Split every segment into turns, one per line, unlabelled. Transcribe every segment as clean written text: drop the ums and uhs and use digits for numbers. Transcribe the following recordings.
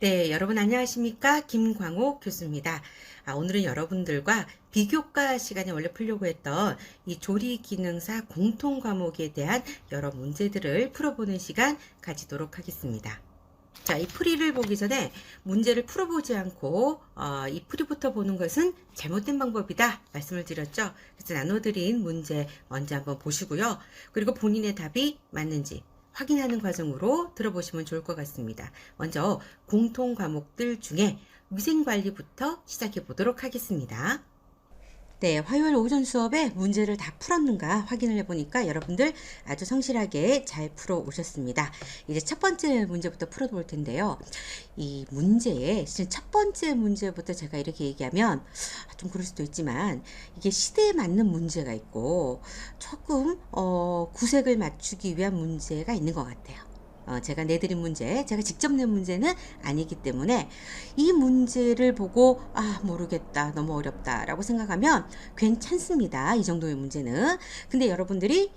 네, 여러분 안녕하십니까? 김광옥 교수입니다. 오늘은 여러분들과 비교과 시간에 원래 풀려고 했던 이 조리 기능사 공통 과목에 대한 여러 문제들을 풀어보는 시간 가지도록 하겠습니다. 자, 이 풀이를 보기 전에 문제를 풀어보지 않고 이 풀이부터 보는 것은 잘못된 방법이다 말씀을 드렸죠. 그래서 나눠드린 문제 먼저 한번 보시고요. 그리고 본인의 답이 맞는지 확인하는 과정으로 들어보시면 좋을 것 같습니다. 먼저 공통 과목들 중에 위생관리부터 시작해 보도록 하겠습니다. 네, 화요일 오전 수업에 문제를 다 풀었는가 확인을 해보니까 여러분들 아주 성실하게 잘 풀어 오셨습니다. 이제 첫 번째 문제부터 풀어볼 텐데요. 이 문제에 첫 번째 문제부터 제가 이렇게 얘기하면 좀 그럴 수도 있지만 이게 시대에 맞는 문제가 있고 조금 구색을 맞추기 위한 문제가 있는 것 같아요. 제가 내드린 문제, 제가 직접 낸 문제는 아니기 때문에 이 문제를 보고 모르겠다, 너무 어렵다 라고 생각하면 괜찮습니다. 이 정도의 문제는. 근데 여러분들이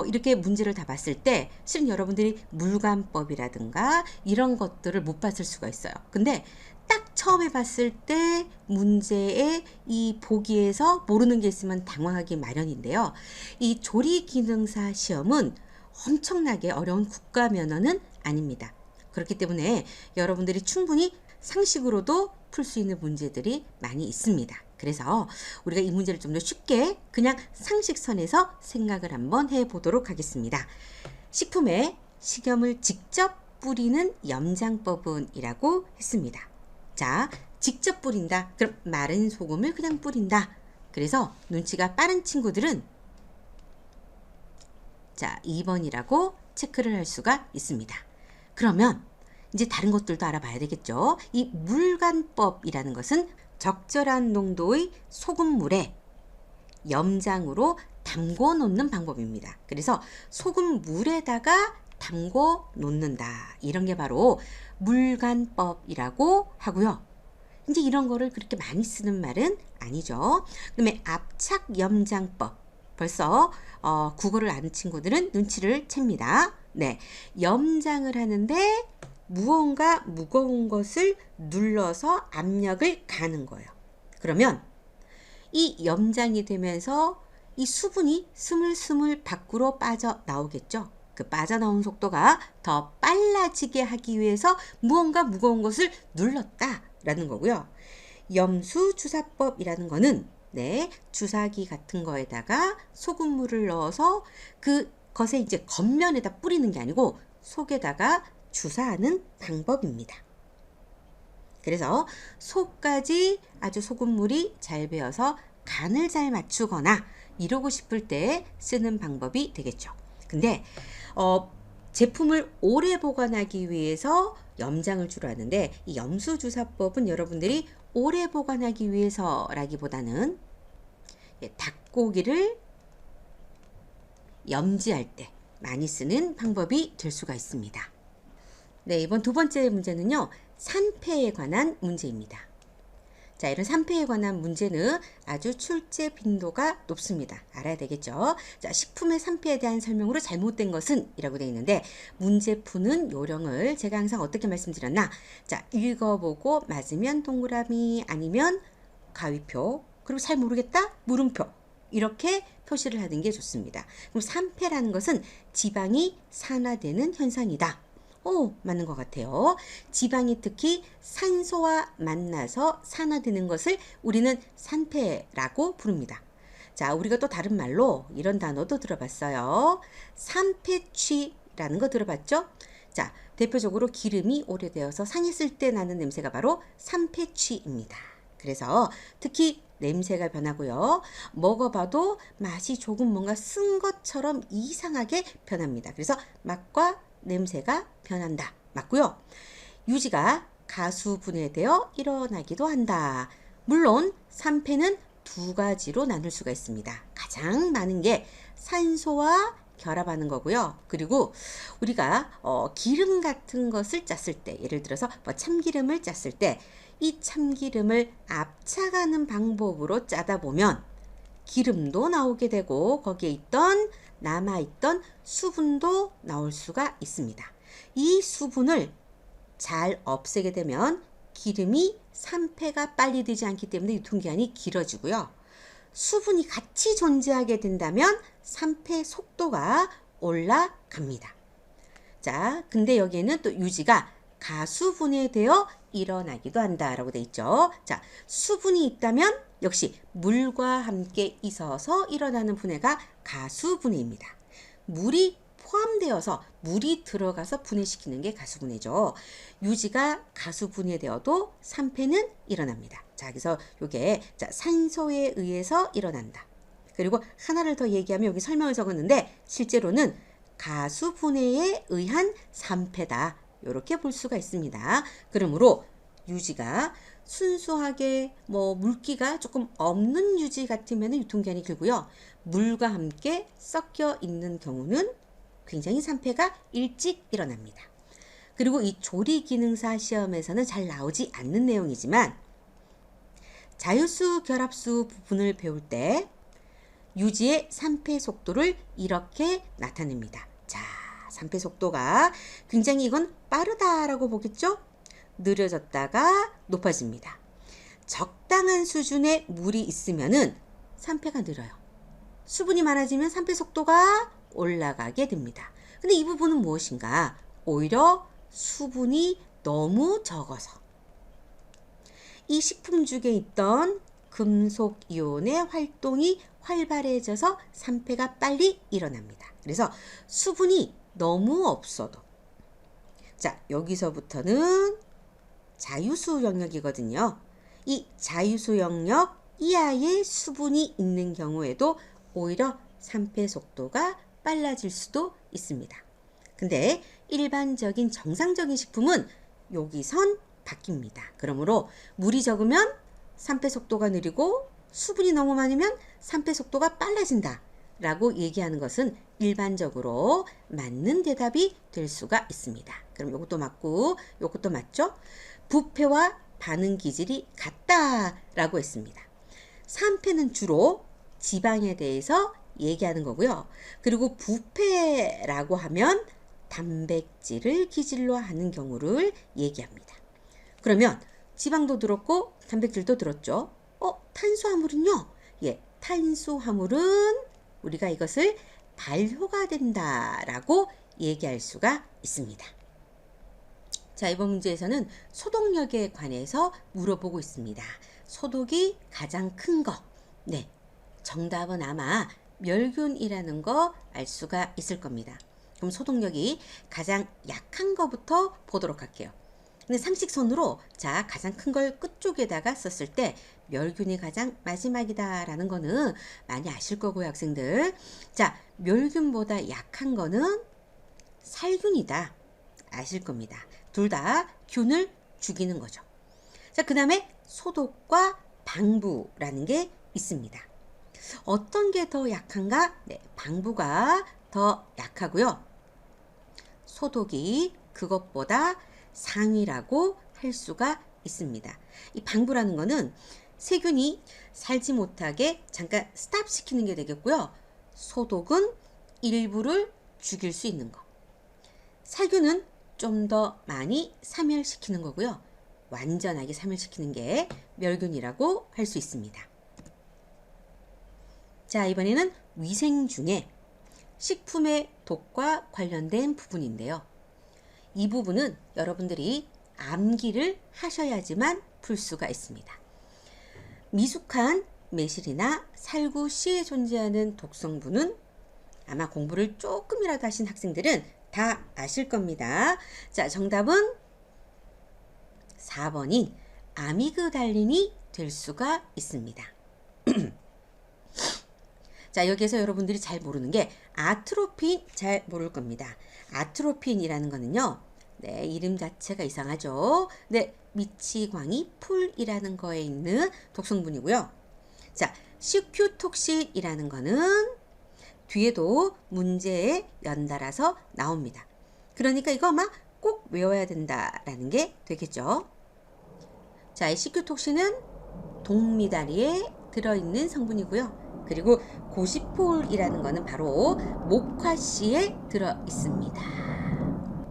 이렇게 문제를 다 봤을 때 실은 여러분들이 물관법이라든가 이런 것들을 못 봤을 수가 있어요. 근데 딱 처음에 봤을 때 문제의 이 보기에서 모르는 게 있으면 당황하기 마련인데요. 이 조리기능사 시험은 엄청나게 어려운 국가 면허는 아닙니다. 그렇기 때문에 여러분들이 충분히 상식으로도 풀 수 있는 문제들이 많이 있습니다. 그래서 우리가 이 문제를 좀 더 쉽게 그냥 상식선에서 생각을 한번 해보도록 하겠습니다. 식품에 식염을 직접 뿌리는 염장법은 이라고 했습니다. 자, 직접 뿌린다. 그럼 마른 소금을 그냥 뿌린다. 그래서 눈치가 빠른 친구들은 자, 2번이라고 체크를 할 수가 있습니다. 그러면 이제 다른 것들도 알아봐야 되겠죠. 이 물관법이라는 것은 적절한 농도의 소금물에 염장으로 담궈 놓는 방법입니다. 그래서 소금물에다가 담궈 놓는다. 이런 게 바로 물관법이라고 하고요. 이제 이런 거를 그렇게 많이 쓰는 말은 아니죠. 그다음에 압착 염장법. 벌써 국어를 아는 친구들은 눈치를 챕니다. 네, 염장을 하는데 무언가 무거운 것을 눌러서 압력을 가는 거예요. 그러면 이 염장이 되면서 이 수분이 스물스물 밖으로 빠져나오겠죠. 그 빠져나온 속도가 더 빨라지게 하기 위해서 무언가 무거운 것을 눌렀다라는 거고요. 염수주사법이라는 거는 주사기 같은 거에다가 소금물을 넣어서 그것에 이제 겉면에다 뿌리는 게 아니고 속에다가 주사하는 방법입니다. 그래서 속까지 아주 소금물이 잘 배어서 간을 잘 맞추거나 이러고 싶을 때 쓰는 방법이 되겠죠. 근데 제품을 오래 보관하기 위해서 염장을 주로 하는데 이 염수주사법은 여러분들이 오래 보관하기 위해서라기보다는 닭고기를 염지할 때 많이 쓰는 방법이 될 수가 있습니다. 네, 이번 두 번째 문제는요. 산패에 관한 문제입니다. 자, 이런 산패에 관한 문제는 아주 출제 빈도가 높습니다. 알아야 되겠죠? 자, 식품의 산패에 대한 설명으로 잘못된 것은 이라고 되어 있는데 문제 푸는 요령을 제가 항상 어떻게 말씀드렸나? 자, 읽어보고 맞으면 동그라미 아니면 가위표 그리고 잘 모르겠다? 물음표 이렇게 표시를 하는 게 좋습니다. 그럼 산패라는 것은 지방이 산화되는 현상이다. 맞는 것 같아요. 지방이 특히 산소와 만나서 산화되는 것을 우리는 산패라고 부릅니다. 자, 우리가 또 다른 말로 이런 단어도 들어봤어요. 산패취라는 거 들어봤죠? 자, 대표적으로 기름이 오래되어서 상했을 때 나는 냄새가 바로 산패취입니다. 그래서 특히 냄새가 변하고요. 먹어봐도 맛이 조금 뭔가 쓴 것처럼 이상하게 변합니다. 그래서 맛과 냄새가 변한다. 맞고요. 유지가 가수분해되어 일어나기도 한다. 물론 산패는 두 가지로 나눌 수가 있습니다. 가장 많은 게 산소와 결합하는 거고요. 그리고 우리가 기름 같은 것을 짰을 때 예를 들어서 참기름을 짰을 때 이 참기름을 압착하는 방법으로 짜다 보면 기름도 나오게 되고 거기에 남아있던 수분도 나올 수가 있습니다. 이 수분을 잘 없애게 되면 기름이 산패가 빨리 되지 않기 때문에 유통기한이 길어지고요. 수분이 같이 존재하게 된다면 산패 속도가 올라갑니다. 자, 근데 여기에는 또 유지가 가수분해되어 일어나기도 한다라고 돼 있죠. 자, 수분이 있다면 역시 물과 함께 있어서 일어나는 분해가 가수분해입니다. 물이 포함되어서 물이 들어가서 분해시키는 게 가수분해죠. 유지가 가수분해되어도 산패는 일어납니다. 자, 그래서 이게 산소에 의해서 일어난다. 그리고 하나를 더 얘기하면 여기 설명을 적었는데 실제로는 가수분해에 의한 산패다. 이렇게 볼 수가 있습니다. 그러므로 유지가 순수하게 물기가 조금 없는 유지 같으면 유통기한이 길고요. 물과 함께 섞여 있는 경우는 굉장히 산패가 일찍 일어납니다. 그리고 이 조리기능사 시험에서는 잘 나오지 않는 내용이지만 자유수 결합수 부분을 배울 때 유지의 산패 속도를 이렇게 나타냅니다. 자, 산패 속도가 굉장히 이건 빠르다라고 보겠죠? 느려졌다가 높아집니다. 적당한 수준의 물이 있으면은 산패가 느려요. 수분이 많아지면 산패 속도가 올라가게 됩니다. 근데 이 부분은 무엇인가? 오히려 수분이 너무 적어서 이 식품죽에 있던 금속 이온의 활동이 활발해져서 산패가 빨리 일어납니다. 그래서 수분이 너무 없어도 자, 여기서부터는 자유수 영역이거든요. 이 자유수 영역 이하의 수분이 있는 경우에도 오히려 산패 속도가 빨라질 수도 있습니다. 근데 일반적인 정상적인 식품은 여기선 바뀝니다. 그러므로 물이 적으면 산패 속도가 느리고 수분이 너무 많으면 산패 속도가 빨라진다 라고 얘기하는 것은 일반적으로 맞는 대답이 될 수가 있습니다. 그럼 이것도 맞고 이것도 맞죠? 부패와 반응 기질이 같다 라고 했습니다. 산패는 주로 지방에 대해서 얘기하는 거고요. 그리고 부패라고 하면 단백질을 기질로 하는 경우를 얘기합니다. 그러면 지방도 들었고 단백질도 들었죠. 탄수화물은요? 예, 탄수화물은 우리가 이것을 발효가 된다라고 얘기할 수가 있습니다. 자, 이번 문제에서는 소독력에 관해서 물어보고 있습니다. 소독이 가장 큰 거. 네, 정답은 아마 멸균이라는 거 알 수가 있을 겁니다. 그럼 소독력이 가장 약한 거부터 보도록 할게요. 근데 상식선으로 자, 가장 큰 걸 끝쪽에다가 썼을 때 멸균이 가장 마지막이다라는 거는 많이 아실 거고요, 학생들. 자, 멸균보다 약한 거는 살균이다. 아실 겁니다. 둘 다 균을 죽이는 거죠. 자, 그 다음에 소독과 방부라는 게 있습니다. 어떤 게 더 약한가? 네, 방부가 더 약하고요. 소독이 그것보다 상위라고 할 수가 있습니다. 이 방부라는 거는 세균이 살지 못하게 잠깐 스탑시키는 게 되겠고요. 소독은 일부를 죽일 수 있는 거. 살균은 좀 더 많이 사멸시키는 거고요. 완전하게 사멸시키는 게 멸균이라고 할 수 있습니다. 자, 이번에는 위생 중에 식품의 독과 관련된 부분인데요. 이 부분은 여러분들이 암기를 하셔야지만 풀 수가 있습니다. 미숙한 매실이나 살구씨에 존재하는 독성분은 아마 공부를 조금이라도 하신 학생들은 다 아실 겁니다. 자, 정답은 4번인 아미그달린이 될 수가 있습니다. 자, 여기에서 여러분들이 잘 모르는 게 아트로핀 잘 모를 겁니다. 아트로핀이라는 거는요. 네, 이름 자체가 이상하죠. 네, 미치광이 풀이라는 거에 있는 독성분이고요. 자, 시큐톡신이라는 거는 뒤에도 문제에 연달아서 나옵니다. 그러니까 이거 막 꼭 외워야 된다라는 게 되겠죠. 자, 이 시큐톡신은 동미다리에 들어있는 성분이고요. 그리고 고시폴이라는 거는 바로 목화씨에 들어 있습니다.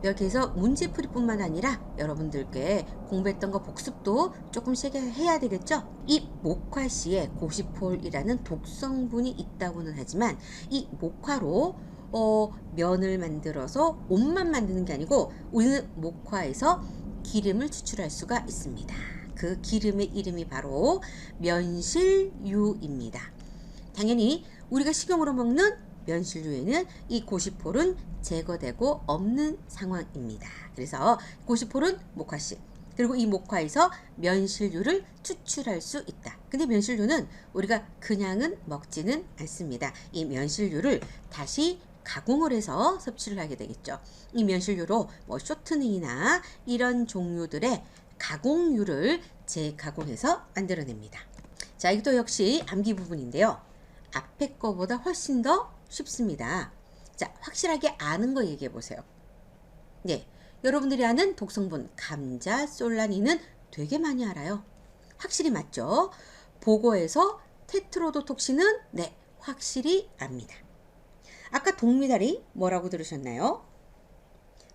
이렇게 해서 문제풀이뿐만 아니라 여러분들께 공부했던 거 복습도 조금씩 해야 되겠죠? 이 목화씨에 고시폴이라는 독성분이 있다고는 하지만 이 목화로 면을 만들어서 옷만 만드는 게 아니고 우리는 목화에서 기름을 추출할 수가 있습니다. 그 기름의 이름이 바로 면실유입니다. 당연히 우리가 식용으로 먹는 면실유에는 이 고시폴은 제거되고 없는 상황입니다. 그래서 고시폴은 목화씨, 그리고 이 목화에서 면실유를 추출할 수 있다. 근데 면실유는 우리가 그냥은 먹지는 않습니다. 이 면실유를 다시 가공을 해서 섭취를 하게 되겠죠. 이 면실유로 뭐 쇼트닝이나 이런 종류들의 가공유를 재가공해서 만들어냅니다. 자, 이것도 역시 암기 부분인데요. 앞에 거보다 훨씬 더 쉽습니다. 자, 확실하게 아는 거 얘기해 보세요. 네, 여러분들이 아는 독성분 감자, 솔라닌은 되게 많이 알아요. 확실히 맞죠? 보고에서 테트로도톡신은 네, 확실히 압니다. 아까 동미다리 뭐라고 들으셨나요?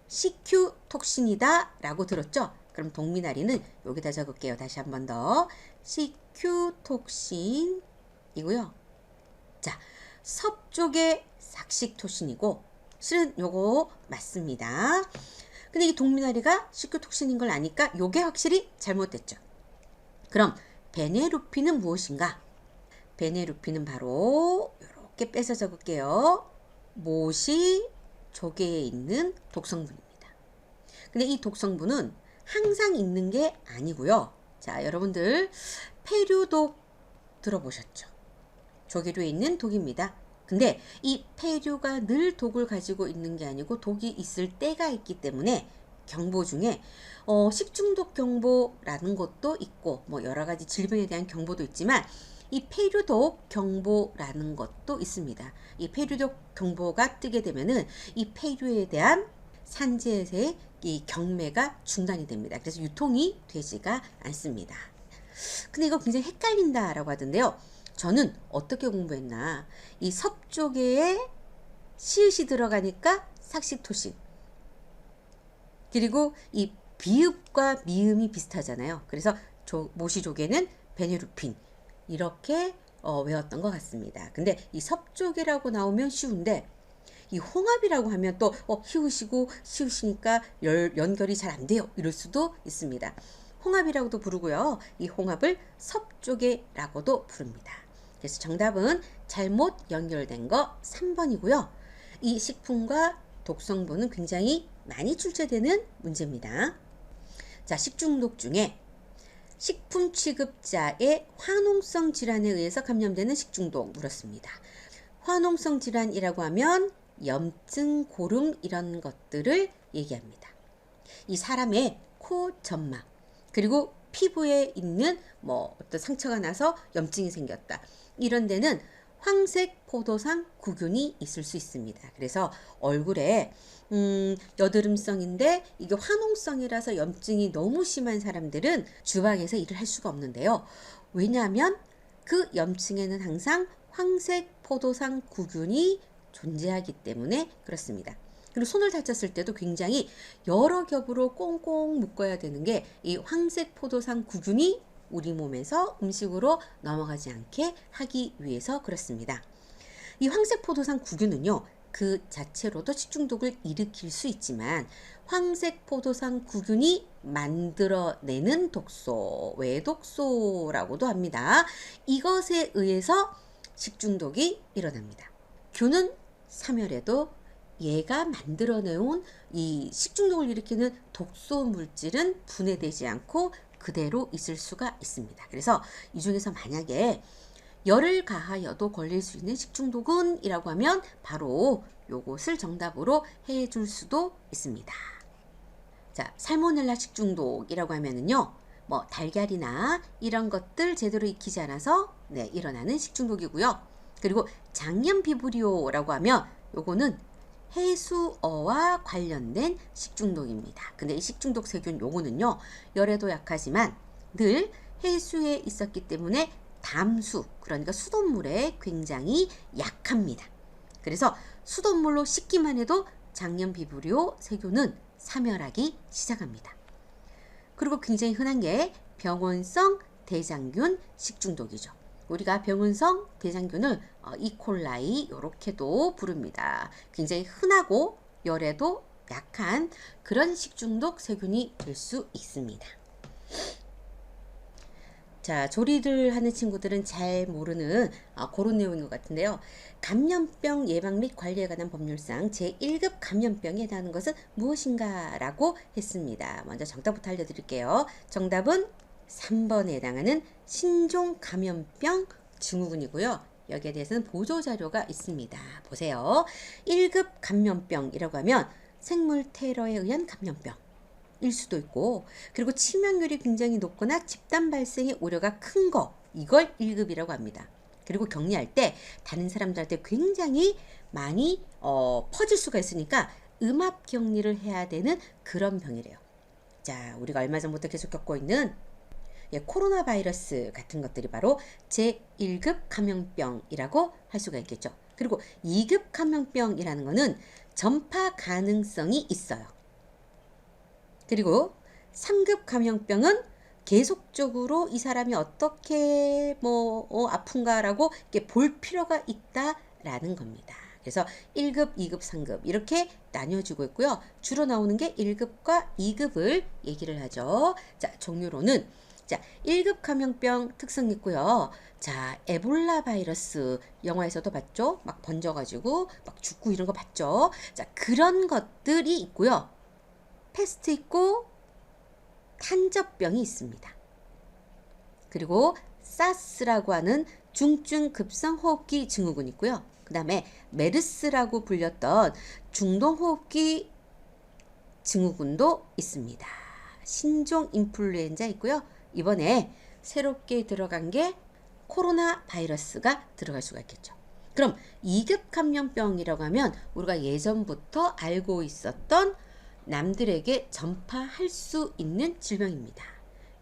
CQ톡신이다 라고 들었죠? 그럼 동미나리는 여기다 적을게요. 다시 한 번 더. CQ톡신이고요. 자, 섭쪽의 삭식토신이고 실은 요거 맞습니다. 근데 이 동미나리가 CQ톡신인 걸 아니까 요게 확실히 잘못됐죠. 그럼 베네루핀은 무엇인가? 베네루핀은 바로 이렇게 빼서 적을게요. 모시 조개에 있는 독성분입니다. 근데 이 독성분은 항상 있는 게 아니고요. 자, 여러분들 폐류독 들어보셨죠? 조개류에 있는 독입니다. 근데 이 폐류가 늘 독을 가지고 있는 게 아니고 독이 있을 때가 있기 때문에 경보 중에 식중독 경보라는 것도 있고 뭐 여러 가지 질병에 대한 경보도 있지만 이 폐류독 경보라는 것도 있습니다. 이 폐류독 경보가 뜨게 되면은 이 폐류에 대한 산지에서의 이 경매가 중단이 됩니다. 그래서 유통이 되지가 않습니다. 근데 이거 굉장히 헷갈린다라고 하던데요. 저는 어떻게 공부했나? 이 섭조개에 시읒이 들어가니까 삭식토신. 그리고 이 비읍과 미음이 비슷하잖아요. 그래서 모시조개는 베네루핀. 이렇게 외웠던 것 같습니다. 근데 이 섭조개라고 나오면 쉬운데 이 홍합이라고 하면 또 히읗이고 시읒이니까 연결이 잘 안 돼요. 이럴 수도 있습니다. 홍합이라고도 부르고요. 이 홍합을 섭조개라고도 부릅니다. 그래서 정답은 잘못 연결된 거 3번이고요. 이 식품과 독성분은 굉장히 많이 출제되는 문제입니다. 자, 식중독 중에 식품 취급자의 화농성 질환에 의해서 감염되는 식중독 물었습니다. 화농성 질환이라고 하면 염증, 고름 이런 것들을 얘기합니다. 이 사람의 코 점막 그리고 피부에 있는 뭐 어떤 상처가 나서 염증이 생겼다. 이런 데는 황색 포도상 구균이 있을 수 있습니다. 그래서 얼굴에 여드름성인데 이게 화농성이라서 염증이 너무 심한 사람들은 주방에서 일을 할 수가 없는데요. 왜냐하면 그 염증에는 항상 황색 포도상 구균이 존재하기 때문에 그렇습니다. 그리고 손을 다쳤을 때도 굉장히 여러 겹으로 꽁꽁 묶어야 되는 게 이 황색 포도상 구균이 우리 몸에서 음식으로 넘어가지 않게 하기 위해서 그렇습니다. 이 황색 포도상 구균은요, 그 자체로도 식중독을 일으킬 수 있지만 황색 포도상 구균이 만들어내는 독소, 외독소라고도 합니다. 이것에 의해서 식중독이 일어납니다. 균은 사멸해도 얘가 만들어내온 이 식중독을 일으키는 독소 물질은 분해되지 않고 그대로 있을 수가 있습니다. 그래서 이 중에서 만약에 열을 가하여도 걸릴 수 있는 식중독은 이라고 하면 바로 요것을 정답으로 해줄 수도 있습니다. 자, 살모넬라 식중독이라고 하면은요, 뭐 달걀이나 이런 것들 제대로 익히지 않아서 일어나는 식중독이고요. 그리고 장염 비브리오라고 하면 요거는 해수어와 관련된 식중독입니다. 근데 이 식중독 세균 요거는요, 열에도 약하지만 늘 해수에 있었기 때문에 담수, 그러니까 수돗물에 굉장히 약합니다. 그래서 수돗물로 씻기만 해도 장염 비브리오 세균은
사멸하기 시작합니다. 그리고 굉장히 흔한 게 병원성 대장균 식중독이죠. 우리가 병원성 대장균을 이콜라이 이렇게도 부릅니다. 굉장히 흔하고 열에도 약한 그런 식중독 세균이 될 수 있습니다. 자, 조리를 하는 친구들은 잘 모르는 그런 내용인 것 같은데요. 감염병 예방 및 관리에 관한 법률상 제1급 감염병에 해당하는 것은 무엇인가 라고 했습니다. 먼저 정답부터 알려드릴게요. 정답은 3번에 해당하는 신종 감염병 증후군이고요. 여기에 대해서는 보조자료가 있습니다. 보세요. 1급 감염병이라고 하면 생물 테러에 의한 감염병 일 수도 있고, 그리고 치명률이 굉장히 높거나 집단 발생의 우려가 큰 거, 이걸 1급이라고 합니다. 그리고 격리할 때 다른 사람들한테 굉장히 많이 퍼질 수가 있으니까 음압 격리를 해야 되는 그런 병이래요. 자, 우리가 얼마 전부터 계속 겪고 있는 코로나 바이러스 같은 것들이 바로 제1급 감염병이라고 할 수가 있겠죠. 그리고 2급 감염병이라는 거는 전파 가능성이 있어요. 그리고 3급 감염병은 계속적으로 이 사람이 어떻게 아픈가라고 이렇게 볼 필요가 있다라는 겁니다. 그래서 1급, 2급, 3급 이렇게 나뉘어지고 있고요. 주로 나오는 게 1급과 2급을 얘기를 하죠. 자, 종류로는 1급 감염병 특성이 있고요. 자, 에볼라 바이러스 영화에서도 봤죠? 막 번져가지고 막 죽고 이런 거 봤죠? 자, 그런 것들이 있고요. 패스트 있고 탄저병이 있습니다. 그리고 사스라고 하는 중증 급성 호흡기 증후군 있고요. 그 다음에 메르스라고 불렸던 중동 호흡기 증후군도 있습니다. 신종 인플루엔자 있고요. 이번에 새롭게 들어간 게 코로나 바이러스가 들어갈 수가 있겠죠. 그럼 2급 감염병이라고 하면 우리가 예전부터 알고 있었던 남들에게 전파할 수 있는 질병입니다.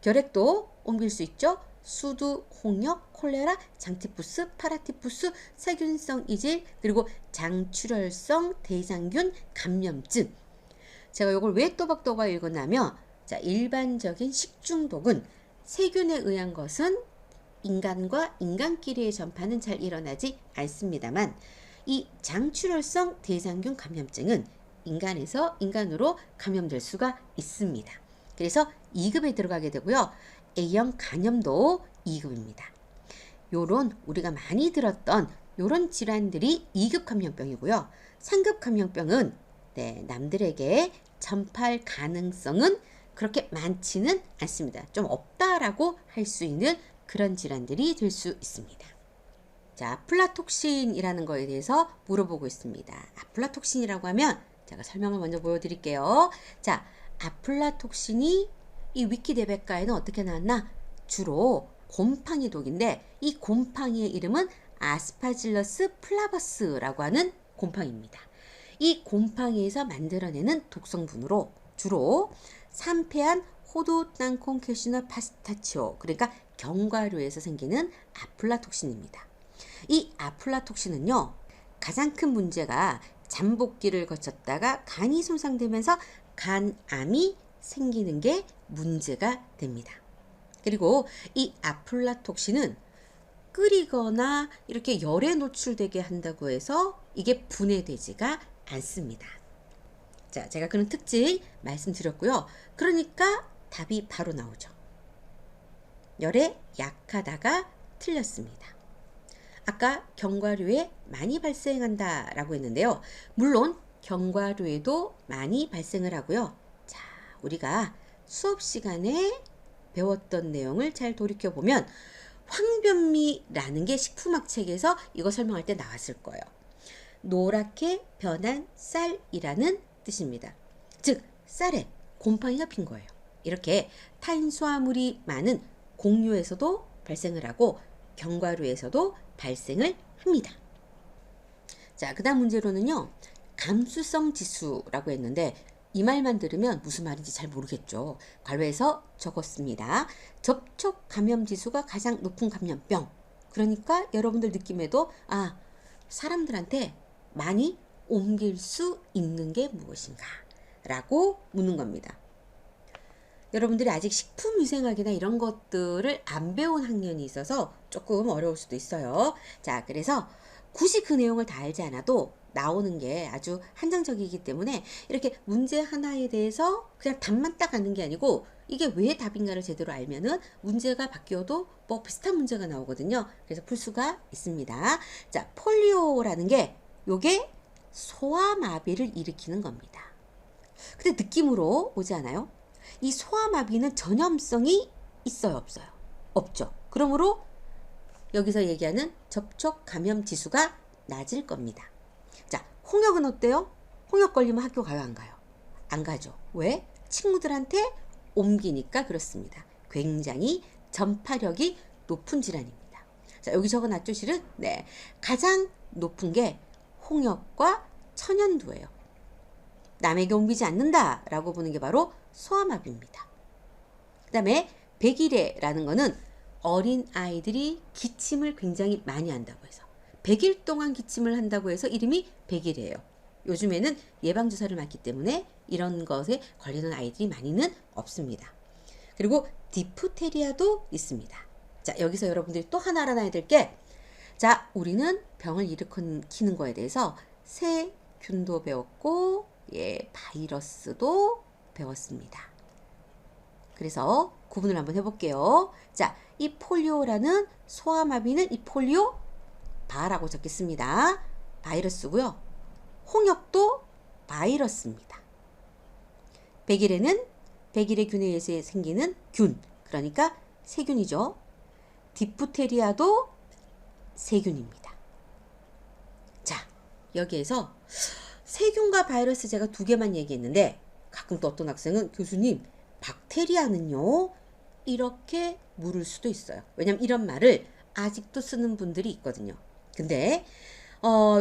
결핵도 옮길 수 있죠. 수두, 홍역, 콜레라, 장티푸스, 파라티푸스, 세균성 이질, 그리고 장출혈성 대장균 감염증. 제가 이걸 왜 또박또박 읽었냐면, 자, 일반적인 식중독은 세균에 의한 것은 인간과 인간끼리의 전파는 잘 일어나지 않습니다만, 이 장출혈성 대장균 감염증은 인간에서 인간으로 감염될 수가 있습니다. 그래서 2급에 들어가게 되고요. A형 간염도 2급입니다. 요런 우리가 많이 들었던 요런 질환들이 2급 감염병이고요. 3급 감염병은 남들에게 전파할 가능성은 그렇게 많지는 않습니다. 좀 없다라고 할 수 있는 그런 질환들이 될 수 있습니다. 자, 아플라톡신이라는 거에 대해서 물어보고 있습니다. 아플라톡신이라고 하면 제가 설명을 먼저 보여드릴게요. 자, 아플라톡신이 이 위키데베카에는 어떻게 나왔나? 주로 곰팡이 독인데 이 곰팡이의 이름은 아스파질러스 플라버스라고 하는 곰팡이입니다. 이 곰팡이에서 만들어내는 독성분으로 주로 산패한 호두 땅콩 캐슈넛 파스타치오, 그러니까 견과류에서 생기는 아플라톡신입니다. 이 아플라톡신은요, 가장 큰 문제가 잠복기를 거쳤다가 간이 손상되면서 간암이 생기는 게 문제가 됩니다. 그리고 이 아플라톡신은 끓이거나 이렇게 열에 노출되게 한다고 해서 이게 분해되지가 않습니다. 자, 제가 그런 특징 말씀드렸고요. 그러니까 답이 바로 나오죠. 열에 약하다가 틀렸습니다. 아까 견과류에 많이 발생한다 라고 했는데요. 물론 견과류에도 많이 발생을 하고요. 자, 우리가 수업 시간에 배웠던 내용을 잘 돌이켜보면 황변미라는 게 식품학 책에서 이거 설명할 때 나왔을 거예요. 노랗게 변한 쌀이라는 뜻입니다. 즉, 쌀에 곰팡이가 핀 거예요. 이렇게 탄수화물이 많은 곡류에서도 발생을 하고 견과류에서도 발생을 합니다. 자, 그 다음 문제로는요. 감수성 지수라고 했는데 이 말만 들으면 무슨 말인지 잘 모르겠죠. 괄호에서 적었습니다. 접촉 감염 지수가 가장 높은 감염병. 그러니까 여러분들 느낌에도 사람들한테 많이 옮길 수 있는 게 무엇인가. 라고 묻는 겁니다. 여러분들이 아직 식품위생학이나 이런 것들을 안 배운 학년이 있어서 조금 어려울 수도 있어요. 자, 그래서 굳이 그 내용을 다 알지 않아도 나오는 게 아주 한정적이기 때문에 이렇게 문제 하나에 대해서 그냥 답만 딱 아는 게 아니고 이게 왜 답인가를 제대로 알면은 문제가 바뀌어도 뭐 비슷한 문제가 나오거든요. 그래서 풀 수가 있습니다. 자, 폴리오라는 게 요게 소아마비를 일으키는 겁니다. 근데 느낌으로 오지 않아요? 이 소아마비는 전염성이 있어요, 없어요? 없죠. 그러므로 여기서 얘기하는 접촉 감염 지수가 낮을 겁니다. 자, 홍역은 어때요? 홍역 걸리면 학교 가요, 안 가요? 안 가죠. 왜? 친구들한테 옮기니까 그렇습니다. 굉장히 전파력이 높은 질환입니다. 자, 여기 적어놨죠, 실은? 네. 가장 높은 게 홍역과 천연두예요. 남에게 옮기지 않는다라고 보는 게 바로 소아마비입니다. 그 다음에 백일해라는 거는 어린 아이들이 기침을 굉장히 많이 한다고 해서 100일 동안 기침을 한다고 해서 이름이 백일해예요. 요즘에는 예방주사를 맞기 때문에 이런 것에 걸리는 아이들이 많이는 없습니다. 그리고 디프테리아도 있습니다. 자, 여기서 여러분들이 또 하나 알아놔야 될 게, 자, 우리는 병을 일으키는 거에 대해서 세균도 배웠고, 예, 바이러스도 배웠습니다. 그래서 구분을 한번 해볼게요. 자, 이 폴리오라는 소아마비는 이 폴리오 바라고 적겠습니다. 바이러스고요. 홍역도 바이러스입니다. 백일해는 백일해균에 의해서 생기는 균, 그러니까 세균이죠. 디프테리아도 세균입니다. 자, 여기에서 세균과 바이러스 제가 두 개만 얘기했는데 가끔 또 어떤 학생은 교수님 박테리아는요? 이렇게 물을 수도 있어요. 왜냐면 이런 말을 아직도 쓰는 분들이 있거든요. 근데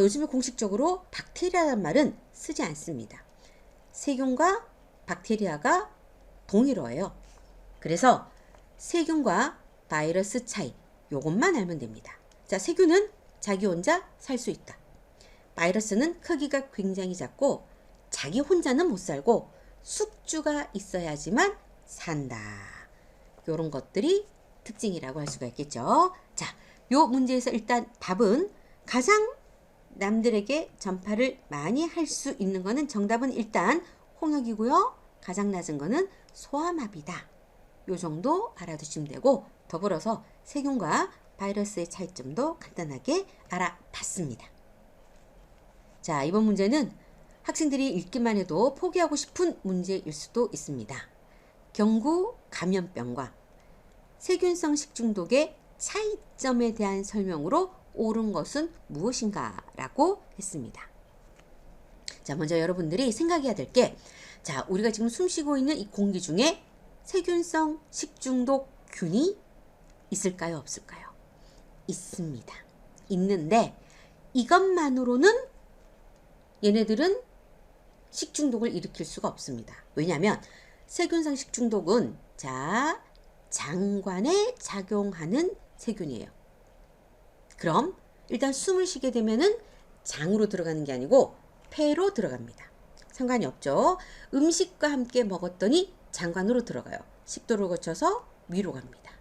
요즘에 공식적으로 박테리아라는 말은 쓰지 않습니다. 세균과 박테리아가 동일어예요. 그래서 세균과 바이러스 차이, 요것만 알면 됩니다. 자, 세균은 자기 혼자 살 수 있다. 바이러스는 크기가 굉장히 작고 자기 혼자는 못 살고 숙주가 있어야지만 산다. 요런 것들이 특징이라고 할 수가 있겠죠. 자, 요 문제에서 일단 답은 가장 남들에게 전파를 많이 할 수 있는 거는 정답은 일단 홍역이고요. 가장 낮은 거는 소아마비다. 요 정도 알아두시면 되고, 더불어서 세균과 바이러스의 차이점도 간단하게 알아봤습니다. 자, 이번 문제는 학생들이 읽기만 해도 포기하고 싶은 문제일 수도 있습니다. 경구 감염병과 세균성 식중독의 차이점에 대한 설명으로 옳은 것은 무엇인가 라고 했습니다. 자, 먼저 여러분들이 생각해야 될 게, 자, 우리가 지금 숨쉬고 있는 이 공기 중에 세균성 식중독 균이 있을까요, 없을까요? 있습니다. 있는데 이것만으로는 얘네들은 식중독을 일으킬 수가 없습니다. 왜냐하면 세균성 식중독은 자, 장관에 작용하는 세균이에요. 그럼 일단 숨을 쉬게 되면은 장으로 들어가는 게 아니고 폐로 들어갑니다. 상관이 없죠. 음식과 함께 먹었더니 장관으로 들어가요. 식도를 거쳐서 위로 갑니다.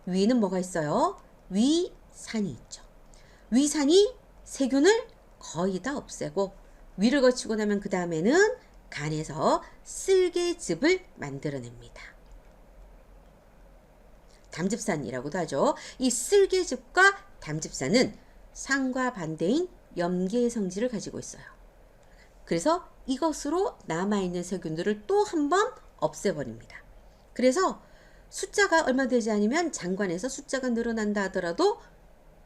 위에는 뭐가 있어요? 위산이 있죠. 위산이 세균을 거의 다 없애고 위를 거치고 나면 그 다음에는 간에서 쓸개즙을 만들어냅니다. 담즙산이라고도 하죠. 이 쓸개즙과 담즙산은 상과 반대인 염계 성질을 가지고 있어요. 그래서 이것으로 남아있는 세균들을 또 한 번 없애버립니다. 그래서 숫자가 얼마 되지 않으면 장관에서 숫자가 늘어난다 하더라도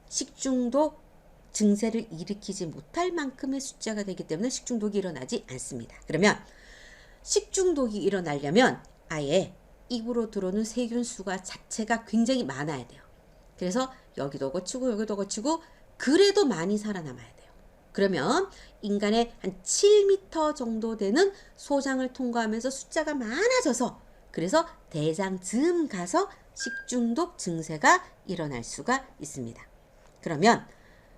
식중독 증세를 일으키지 못할 만큼의 숫자가 되기 때문에 식중독이 일어나지 않습니다. 그러면 식중독이 일어나려면 아예 입으로 들어오는 세균 수가 자체가 굉장히 많아야 돼요. 그래서 여기도 거치고 여기도 거치고 그래도 많이 살아남아야 돼요. 그러면 인간의 한 7m 정도 되는 소장을 통과하면서 숫자가 많아져서 그래서 대장쯤 가서 식중독 증세가 일어날 수가 있습니다. 그러면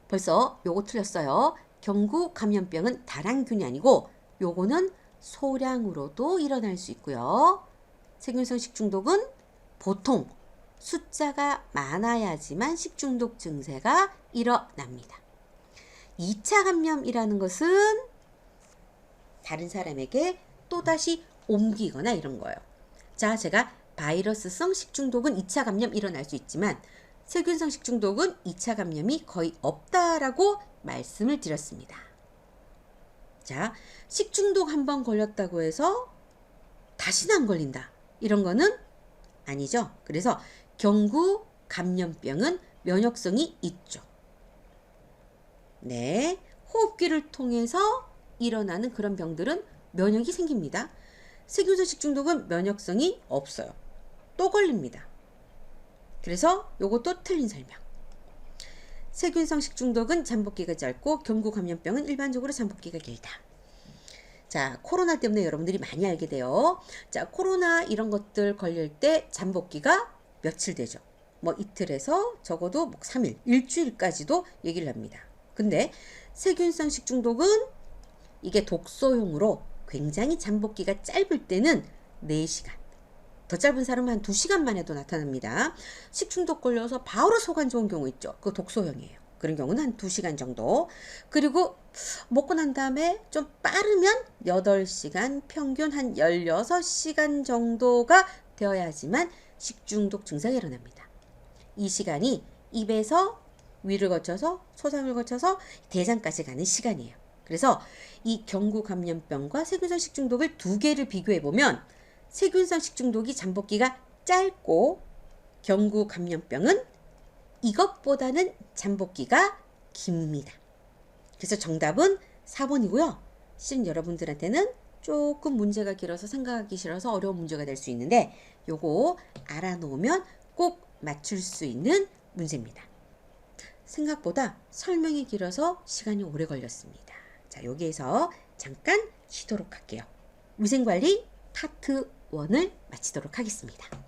벌써 요거 틀렸어요. 경구 감염병은 다랑균이 아니고 요거는 소량으로도 일어날 수 있고요. 세균성 식중독은 보통 숫자가 많아야지만 식중독 증세가 일어납니다. 2차 감염이라는 것은 다른 사람에게 또다시 옮기거나 이런 거예요. 자, 제가 바이러스성 식중독은 2차 감염 일어날 수 있지만 세균성 식중독은 2차 감염이 거의 없다라고 말씀을 드렸습니다. 자, 식중독 한번 걸렸다고 해서 다시는 안 걸린다. 이런 거는 아니죠. 그래서 경구 감염병은 면역성이 있죠. 네, 호흡기를 통해서 일어나는 그런 병들은 면역이 생깁니다. 세균성 식중독은 면역성이 없어요. 또 걸립니다. 그래서 요것도 틀린 설명. 세균성 식중독은 잠복기가 짧고 경구 감염병은 일반적으로 잠복기가 길다. 자, 코로나 때문에 여러분들이 많이 알게 돼요. 자, 코로나 이런 것들 걸릴 때 잠복기가 며칠 되죠. 뭐 이틀에서 적어도 뭐 3일, 일주일까지도 얘기를 합니다. 근데 세균성 식중독은 이게 독소용으로 굉장히 잠복기가 짧을 때는 4시간. 더 짧은 사람은 한 2시간만 해도 나타납니다. 식중독 걸려서 바로 속 안 좋은 경우 있죠. 그 독소형이에요. 그런 경우는 한 2시간 정도. 그리고 먹고 난 다음에 좀 빠르면 8시간, 평균 한 16시간 정도가 되어야지만 식중독 증상이 일어납니다. 이 시간이 입에서 위를 거쳐서 소장을 거쳐서 대장까지 가는 시간이에요. 그래서 이 경구 감염병과 세균성 식중독을 두 개를 비교해 보면 세균성 식중독이 잠복기가 짧고 경구 감염병은 이것보다는 잠복기가 깁니다. 그래서 정답은 4번이고요. 실은 여러분들한테는 조금 문제가 길어서 생각하기 싫어서 어려운 문제가 될 수 있는데 요거 알아놓으면 꼭 맞출 수 있는 문제입니다. 생각보다 설명이 길어서 시간이 오래 걸렸습니다. 자, 여기에서 잠깐 쉬도록 할게요. 위생관리 파트 1을 마치도록 하겠습니다.